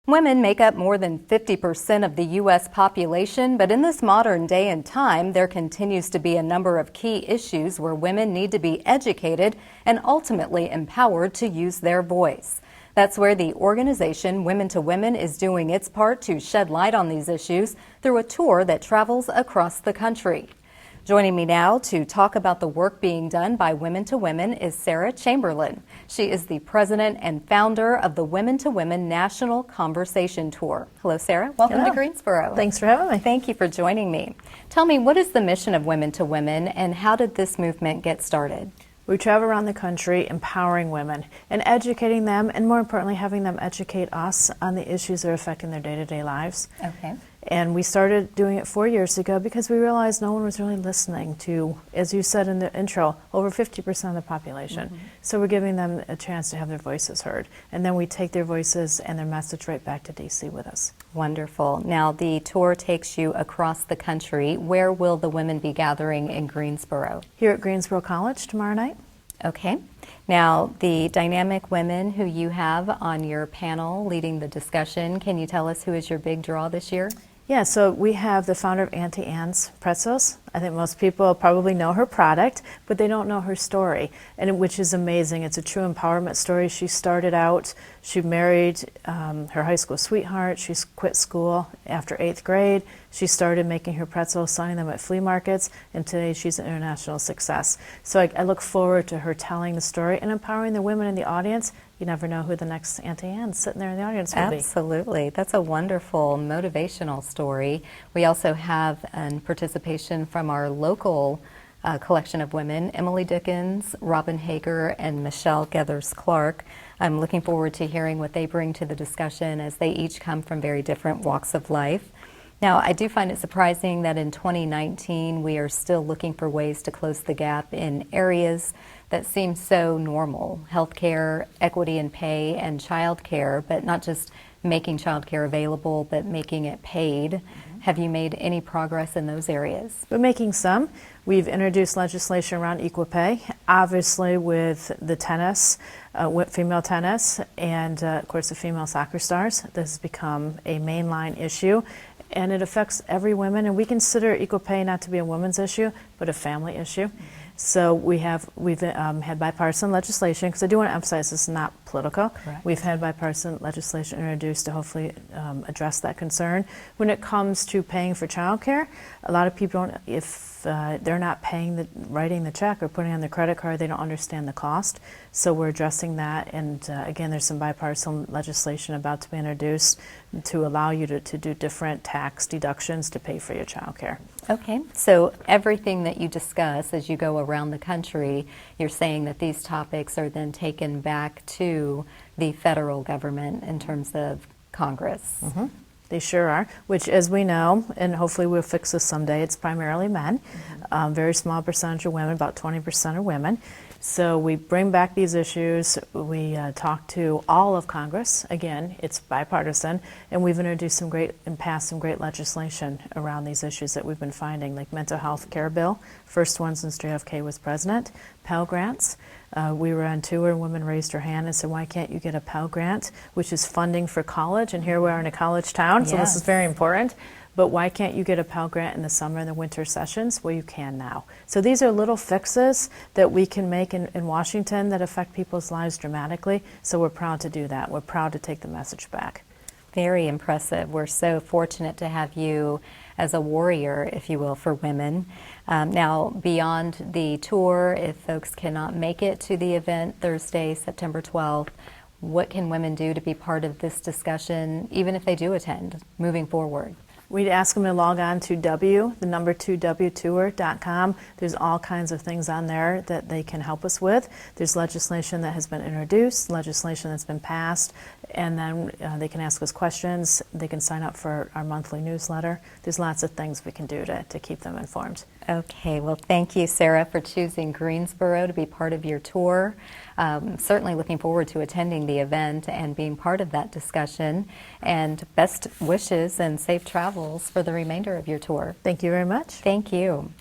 Women make up more than 50% of the U.S. population, but in this modern day and time, there continues to be a number of key issues where women need to be educated and ultimately empowered to use their voice. That's where the organization Women2Women is doing its part to shed light on these issues through a tour that travels across the country. Joining me now to talk about the work being done by Women2Women is Sarah Chamberlain. She is the president and founder of the Women2Women National Conversation Tour. Hello, Sarah. Welcome to Greensboro. Thanks for having me. Thank you for joining me. Tell me, what is the mission of Women2Women and how did this movement get started? We travel around the country empowering women and educating them, and more importantly, having them educate us on the issues that are affecting their day-to-day lives. Okay. And we started doing it 4 years ago because we realized no one was really listening to, as you said in the intro, over 50% of the population. Mm-hmm. So we're giving them a chance to have their voices heard. And then we take their voices and their message right back to DC with us. Wonderful. Now, the tour takes you across the country. Where will the women be gathering in Greensboro? Here at Greensboro College tomorrow night. Okay. Now, the dynamic women who you have on your panel leading the discussion, can you tell us who is your big draw this year? Yeah, so we have the founder of Auntie Anne's Pretzels. I think most people probably know her product, but they don't know her story, which is amazing. It's a true empowerment story. She started out, she married her high school sweetheart. She quit school after 8th grade. She started making her pretzels, selling them at flea markets, and today she's an international success. So I look forward to her telling the story and empowering the women in the audience. You never know who the next Auntie Anne sitting there in the audience will be. Absolutely. That's a wonderful motivational story. We also have participation from our local collection of women, Emily Dickens, Robin Hager, and Michelle Geathers-Clark. I'm looking forward to hearing what they bring to the discussion as they each come from very different walks of life. Now, I do find it surprising that in 2019 we are still looking for ways to close the gap in areas that seem so normal: healthcare, equity in pay, and childcare, but not just making childcare available, but making it paid. Mm-hmm. Have you made any progress in those areas? We're making some. We've introduced legislation around equal pay, obviously with the tennis, with female tennis, and of course the female soccer stars. This has become a mainline issue, and it affects every woman, and we consider equal pay not to be a woman's issue, but a family issue. Mm-hmm. So we've had bipartisan legislation, because I do want to emphasize this is not political. Correct. We've had bipartisan legislation introduced to hopefully address that concern. When it comes to paying for childcare, a lot of people don't, if they're not writing the check or putting on the credit card, they don't understand the cost. So we're addressing that, and again, there's some bipartisan legislation about to be introduced to allow you to do different tax deductions to pay for your childcare. Okay, so everything that you discuss as you go around the country, you're saying that these topics are then taken back to the federal government in terms of Congress. Mm-hmm. They sure are, which, as we know, and hopefully we'll fix this someday, it's primarily men. Mm-hmm. Very small percentage of women, about 20% are women. So we bring back these issues, we talk to all of Congress. Again, it's bipartisan, and we've introduced and passed some great legislation around these issues that we've been finding, like mental health care bill, first one since JFK was president, Pell Grants. We were on tour, and women raised her hand and said, why can't you get a Pell Grant, which is funding for college, and here we are in a college town, so Yes. This is very important. But why can't you get a Pell Grant in the summer and the winter sessions? Well, you can now. So these are little fixes that we can make in Washington that affect people's lives dramatically. So we're proud to do that. We're proud to take the message back. Very impressive. We're so fortunate to have you as a warrior, if you will, for women. Now, beyond the tour, if folks cannot make it to the event Thursday, September 12th, what can women do to be part of this discussion, even if they do attend, moving forward? We'd ask them to log on to w2wtour.com. There's all kinds of things on there that they can help us with. There's legislation that has been introduced, legislation that's been passed, and then they can ask us questions. They can sign up for our monthly newsletter. There's lots of things we can do to keep them informed. Okay, well, thank you, Sarah, for choosing Greensboro to be part of your tour. Certainly looking forward to attending the event and being part of that discussion. And best wishes and safe travels for the remainder of your tour. Thank you very much. Thank you.